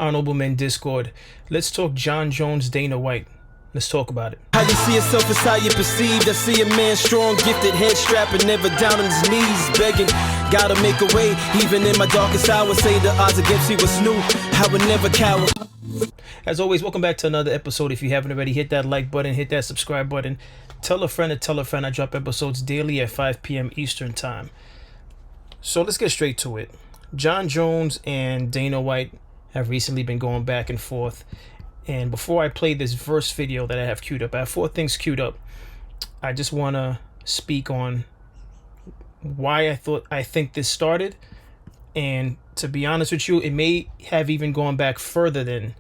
Honorable Men Discord. Let's talk Jon Jones, Dana White. Let's talk about it. How you see yourself is how you perceived. I see a man strong, gifted, head strapping, never down on his knees, begging. Gotta make a way, even in my darkest hour. Say the odds against me was new. I would never cower. As always, welcome back to another episode. If you haven't already, hit that like button, hit that subscribe button. Tell a friend to tell a friend. I drop episodes daily at 5 p.m. Eastern Time. So let's get straight to it. Jon Jones and Dana White have recently been going back and forth. And before I play this first video that I have queued up, I have 4 things queued up. I just want to speak on why I think this started. And to be honest with you, it may have even gone back further than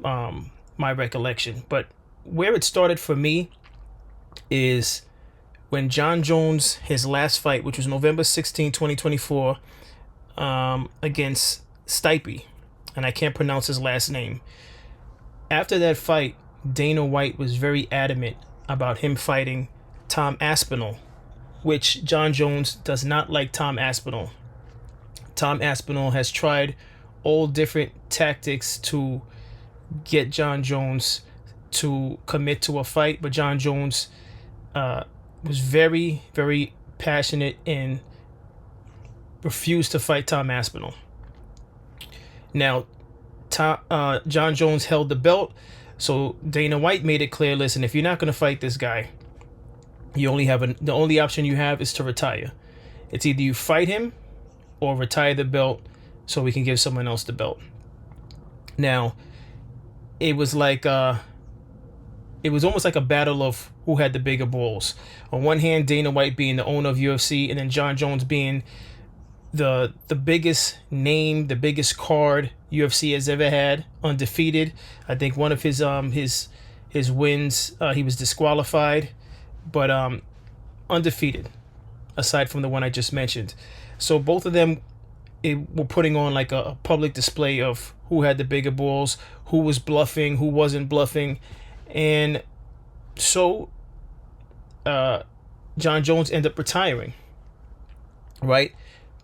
my recollection. But where it started for me is when Jon Jones, his last fight, which was November 16, 2024, against Stipe, and I can't pronounce his last name. After that fight, Dana White was very adamant about him fighting Tom Aspinall, which Jon Jones does not like Tom Aspinall. Tom Aspinall has tried all different tactics to get Jon Jones to commit to a fight, but Jon Jones was very, very passionate and refused to fight Tom Aspinall. Now, Jon Jones held the belt, so Dana White made it clear, listen, if you're not going to fight this guy, you only have the only option you have is to retire. It's either you fight him or retire the belt so we can give someone else the belt. Now, it was like it was almost like a battle of who had the bigger balls. On one hand, Dana White being the owner of UFC, and then Jon Jones being the biggest name, the biggest card UFC has ever had, undefeated. I think one of his wins, he was disqualified, but undefeated, aside from the one I just mentioned. So both of them were putting on like a public display of who had the bigger balls, who was bluffing, who wasn't bluffing. And so Jon Jones ended up retiring, right?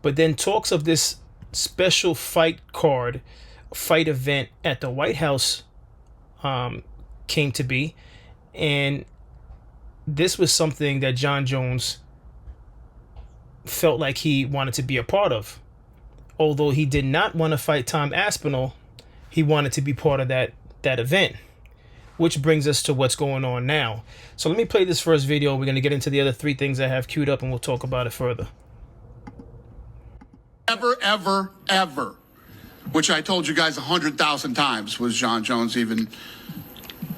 But then talks of this special fight event at the White House came to be. And this was something that Jon Jones felt like he wanted to be a part of. Although he did not want to fight Tom Aspinall, he wanted to be part of that event. Which brings us to what's going on now. So let me play this first video. We're going to get into the other 3 things I have queued up, and we'll talk about it further. Ever, which I told you guys 100,000 times, was Jon Jones even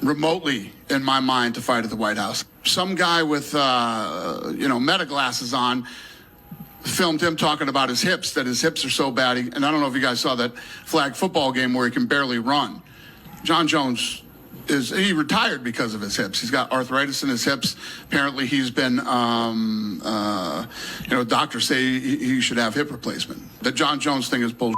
remotely in my mind to fight at the White House. Some guy with, meta glasses on filmed him talking about his hips, that his hips are so bad. And I don't know if you guys saw that flag football game where he can barely run. Jon Jones he retired because of his hips. He's got arthritis in his hips. Apparently he's been, doctors say he should have hip replacement. The Jon Jones thing is bullshit.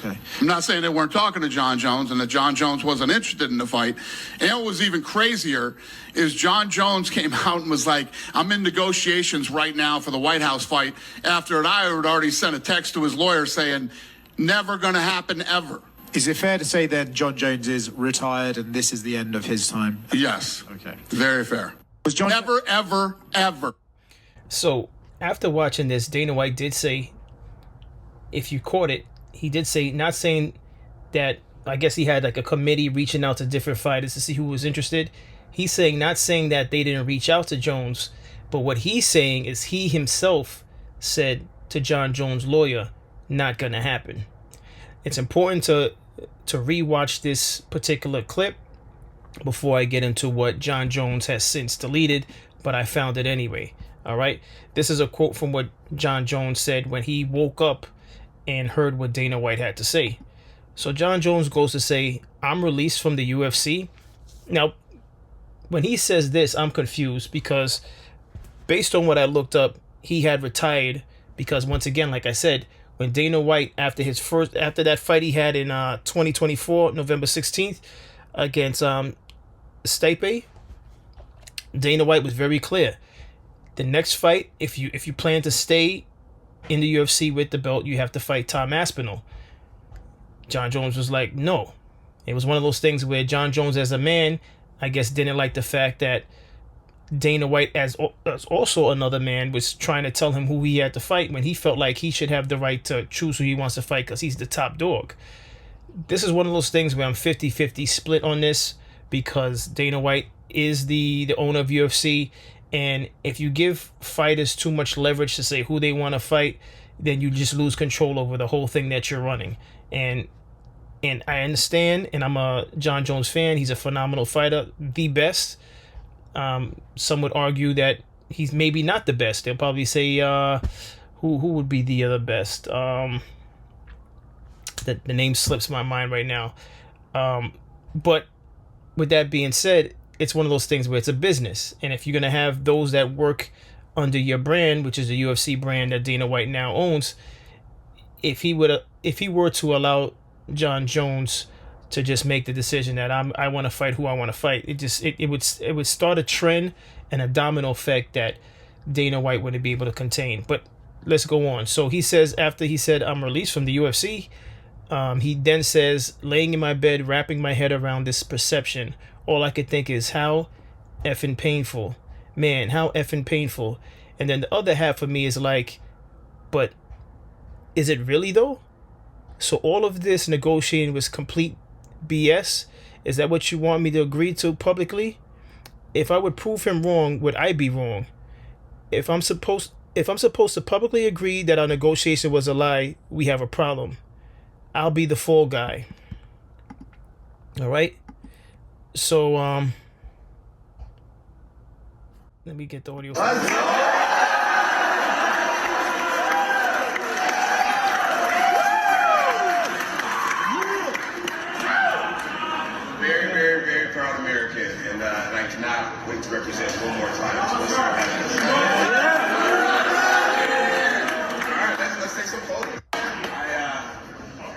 Okay. I'm not saying they weren't talking to Jon Jones and that Jon Jones wasn't interested in the fight. And what was even crazier is Jon Jones came out and was like, I'm in negotiations right now for the White House fight, after I had already sent a text to his lawyer saying, never going to happen ever. Is it fair to say then Jon Jones is retired and this is the end of his time? Yes. Okay. Very fair. Was Jon Ever. So after watching this, Dana White did say, if you caught it, he did say, not saying that, I guess he had like a committee reaching out to different fighters to see who was interested. He's saying, not saying that they didn't reach out to Jones, but what he's saying is he himself said to Jon Jones' lawyer, not gonna happen. It's important to rewatch this particular clip before I get into what Jon Jones has since deleted, but I found it anyway. All right. This is a quote from what Jon Jones said when he woke up and heard what Dana White had to say. So Jon Jones goes to say, I'm released from the UFC. Now, when he says this, I'm confused because based on what I looked up, he had retired because, once again, like I said, when Dana White, after that fight he had in 2024, November 16th, against Stipe, Dana White was very clear. The next fight, if you plan to stay in the UFC with the belt, you have to fight Tom Aspinall. John Jones was like, no. It was one of those things where John Jones, as a man, I guess didn't like the fact that Dana White, as also another man, was trying to tell him who he had to fight when he felt like he should have the right to choose who he wants to fight because he's the top dog. This is one of those things where I'm 50-50 split on this because Dana White is the owner of UFC, and if you give fighters too much leverage to say who they want to fight, then you just lose control over the whole thing that you're running. And I understand, and I'm a John Jones fan. He's a phenomenal fighter, the best. Some would argue that he's maybe not the best. They'll probably say, who would be the other best? The name slips my mind right now. But with that being said, it's one of those things where it's a business. And if you're going to have those that work under your brand, which is the UFC brand that Dana White now owns, if he were to allow John Jones to just make the decision that I want to fight who I want to fight, it would start a trend and a domino effect that Dana White wouldn't be able to contain. But let's go on. So he says, after he said I'm released from the UFC, he then says, laying in my bed, wrapping my head around this perception, all I could think is how effing painful. Man, how effing painful. And then the other half of me is like, but is it really though? So all of this negotiating was complete BS? Is that what you want me to agree to publicly? If I would prove him wrong, would I be wrong? If I'm supposed to publicly agree that our negotiation was a lie, we have a problem. I'll be the fall guy. All right? So let me get the audio. Very, very, very proud American, and I cannot wait to represent one more time. So all right, let's take some photos.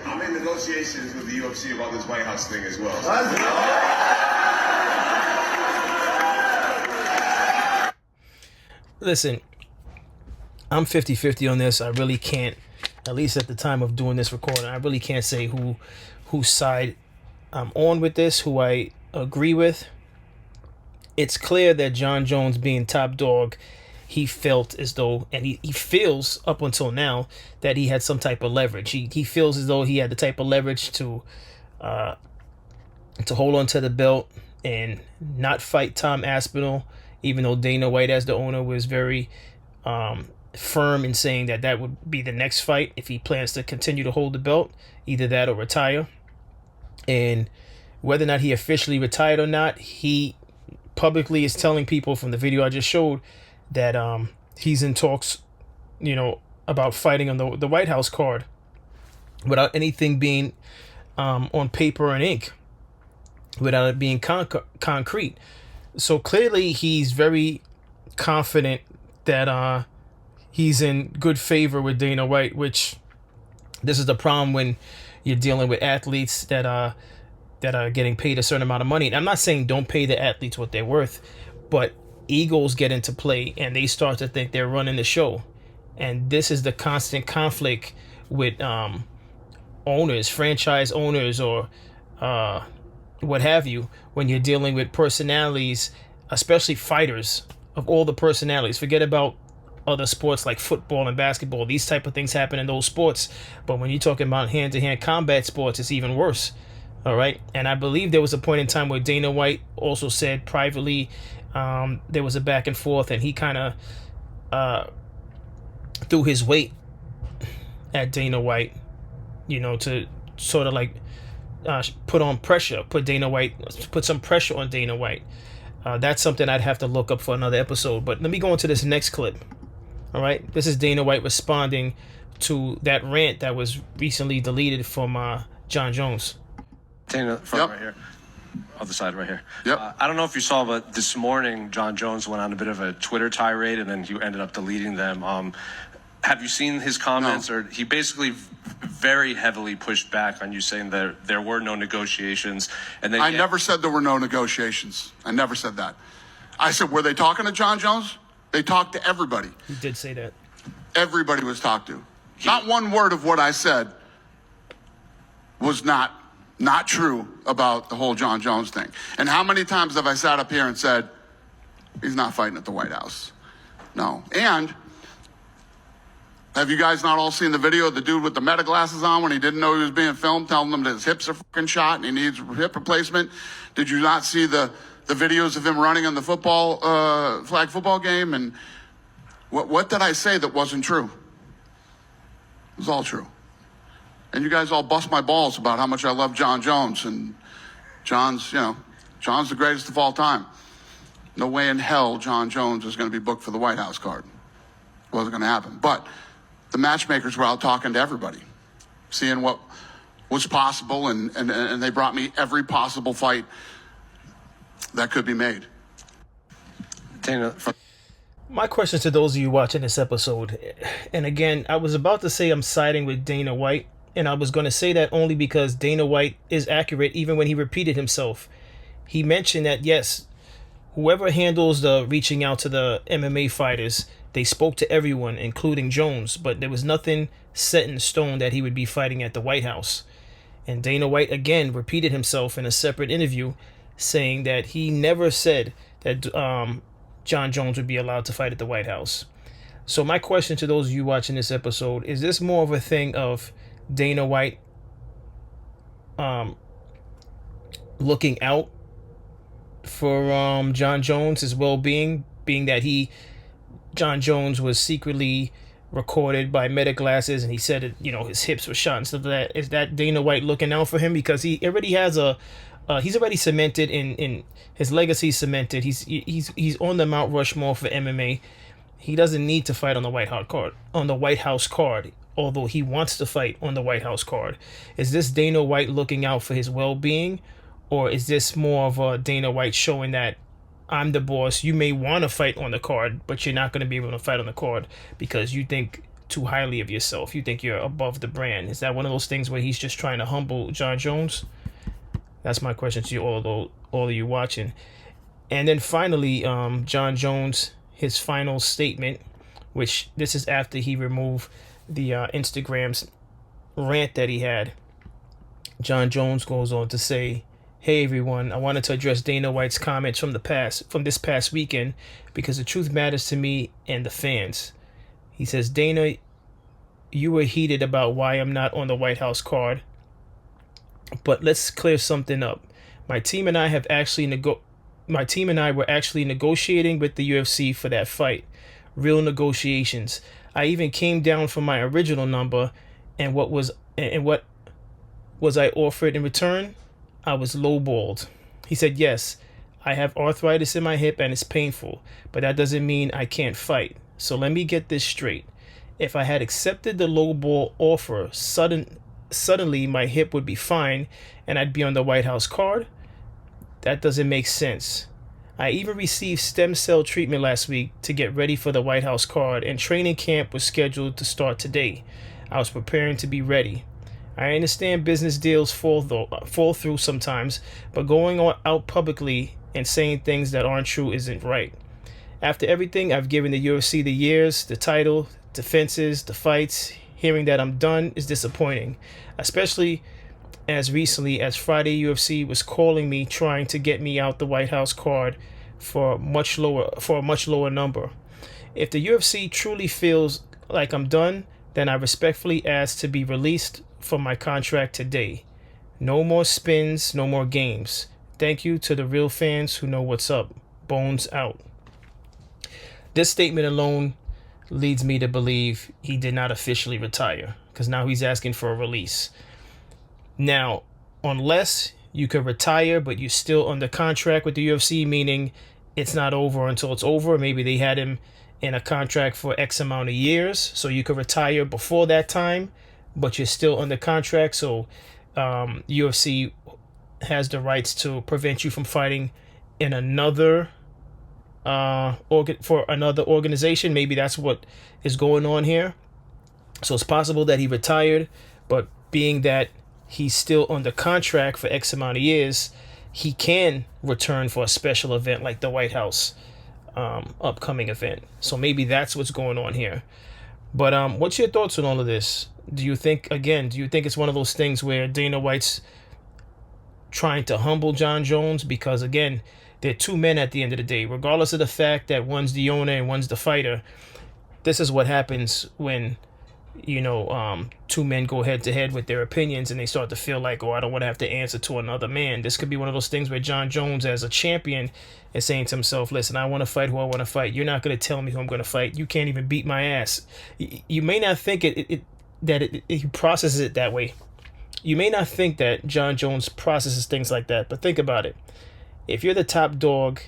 I'm in negotiations with the UFC about this White House thing as well. Listen, I'm 50-50 on this. I really can't, at least at the time of doing this recording, I really can't say whose side I'm on with this, who I agree with. It's clear that John Jones, being top dog, he felt as though, and he feels up until now, that he had some type of leverage. He feels as though he had the type of leverage to hold on to the belt and not fight Tom Aspinall, even though Dana White, as the owner, was very firm in saying that would be the next fight if he plans to continue to hold the belt, either that or retire. And whether or not he officially retired or not, he publicly is telling people from the video I just showed that he's in talks, about fighting on the White House card without anything being on paper and ink, without it being concrete. So clearly he's very confident that he's in good favor with Dana White, which this is the problem when you're dealing with athletes that are getting paid a certain amount of money. And I'm not saying don't pay the athletes what they're worth, but egos get into play and they start to think they're running the show. And this is the constant conflict with owners, franchise owners, or what have you, when you're dealing with personalities, especially fighters, of all the personalities. Forget about other sports like football and basketball. These type of things happen in those sports. But when you're talking about hand-to-hand combat sports, it's even worse. All right. And I believe there was a point in time where Dana White also said privately there was a back and forth, and he kind of threw his weight at Dana White, to sort of like put some pressure on Dana White. That's something I'd have to look up for another episode. But let me go into this next clip. All right. This is Dana White responding to that rant that was recently deleted from John Jones. Dana, front right here. Other side right here. Yep. I don't know if you saw, but this morning John Jones went on a bit of a Twitter tirade, and then he ended up deleting them. Have you seen his comments? No. Or he basically very heavily pushed back on you, saying that there were no negotiations. And then I never said there were no negotiations. I never said that. I said, were they talking to John Jones? They talked to everybody. He did say that. Everybody was talked to. Not one word of what I said was not true about the whole John Jones thing. And how many times have I sat up here and said, he's not fighting at the White House? No. And have you guys not all seen the video of the dude with the meta glasses on when he didn't know he was being filmed, telling them that his hips are fucking shot and he needs hip replacement? Did you not see the videos of him running on the flag football game? And what did I say that wasn't true? It was all true. And you guys all bust my balls about how much I love John Jones. And John's the greatest of all time. No way in hell John Jones is going to be booked for the White House card. Wasn't going to happen. But the matchmakers were out talking to everybody, seeing what was possible, and they brought me every possible fight that could be made. Dana, My question to those of you watching this episode, and again, I was about to say I'm siding with Dana White, and I was going to say that only because Dana White is accurate even when he repeated himself. He mentioned that, yes, whoever handles the reaching out to the MMA fighters, they spoke to everyone, including Jones, but there was nothing set in stone that he would be fighting at the White House. And Dana White again repeated himself in a separate interview, saying that he never said that John Jones would be allowed to fight at the White House. So my question to those of you watching this episode, is this more of a thing of Dana White looking out for John Jones' well-being, being that John Jones was secretly recorded by meta glasses and he said it, his hips were shot and stuff like that? Is that Dana White looking out for him because he already has he's already cemented in his legacy cemented. He's on the Mount Rushmore for MMA. He doesn't need to fight on the White House card, although he wants to fight on the White House card. Is this Dana White looking out for his well-being, or is this more of a Dana White showing that I'm the boss? You may want to fight on the card, but you're not going to be able to fight on the card because you think too highly of yourself. You think you're above the brand. Is that one of those things where he's just trying to humble John Jones? That's my question to you, all of you watching. And then finally, John Jones, his final statement, which this is after he removed the Instagram's rant that he had. John Jones goes on to say, "Hey everyone, I wanted to address Dana White's comments from this past weekend because the truth matters to me and the fans." He says, "Dana, you were heated about why I'm not on the White House card, but let's clear something up. My team and I were actually negotiating with the UFC for that fight. Real negotiations. I even came down from my original number, and what was I offered in return? I was lowballed." He said, "Yes, I have arthritis in my hip and it's painful, but that doesn't mean I can't fight. So let me get this straight. If I had accepted the lowball offer, suddenly my hip would be fine and I'd be on the White House card? That doesn't make sense. I even received stem cell treatment last week to get ready for the White House card, and training camp was scheduled to start today. I was preparing to be ready. I understand business deals fall through sometimes, but going out publicly and saying things that aren't true isn't right. After everything I've given the UFC, the years, the title, defenses, the fights, hearing that I'm done is disappointing, especially as recently as Friday UFC was calling me, trying to get me out the White House card for a much lower number. If the UFC truly feels like I'm done, then I respectfully ask to be released from my contract today. No more spins, no more games. Thank you to the real fans who know what's up. Bones out." This statement alone leads me to believe he did not officially retire, because now he's asking for a release. Now, unless you could retire but you're still under contract with the UFC, meaning it's not over until it's over, maybe they had him in a contract for X amount of years, so you could retire before that time, but you're still under contract, so UFC has the rights to prevent you from fighting in another for another organization. Maybe that's what is going on here. So it's possible that he retired, but being that he's still under contract for X amount of years, he can return for a special event like the White House upcoming event. So maybe that's what's going on here. But what's your thoughts on all of this? Do you think it's one of those things where Dana White's trying to humble John Jones? Because again, they're two men at the end of the day, regardless of the fact that one's the owner and one's the fighter. This is what happens when, two men go head to head with their opinions and they start to feel like, oh, I don't want to have to answer to another man. This could be one of those things where John Jones, as a champion, is saying to himself, listen, I want to fight who I want to fight. You're not going to tell me who I'm going to fight. You can't even beat my ass. You may not think he processes it that way. You may not think that John Jones processes things like that, but think about it. If you're the top dog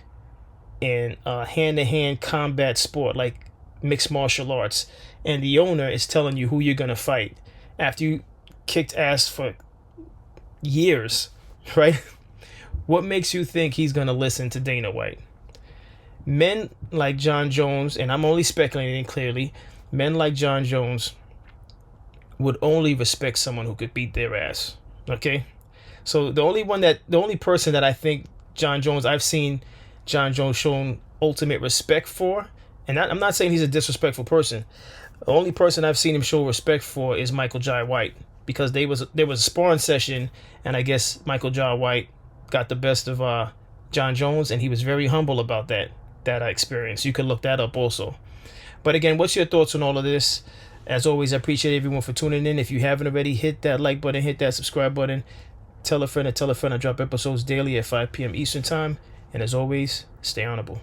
in a hand-to-hand combat sport like mixed martial arts, and the owner is telling you who you're going to fight after you kicked ass for years, right? What makes you think he's going to listen to Dana White? Men like John Jones, and I'm only speculating clearly, men like John Jones would only respect someone who could beat their ass, okay? So the only person that I think I've seen John Jones shown ultimate respect for, and I'm not saying he's a disrespectful person. The only person I've seen him show respect for is Michael Jai White, because there was a sparring session, and I guess Michael Jai White got the best of John Jones, and he was very humble about that experience. You could look that up also. But again, what's your thoughts on all of this? As always, I appreciate everyone for tuning in. If you haven't already, hit that like button, hit that subscribe button. Tell a friend. I drop episodes daily at 5 p.m. Eastern Time. And as always, stay honorable.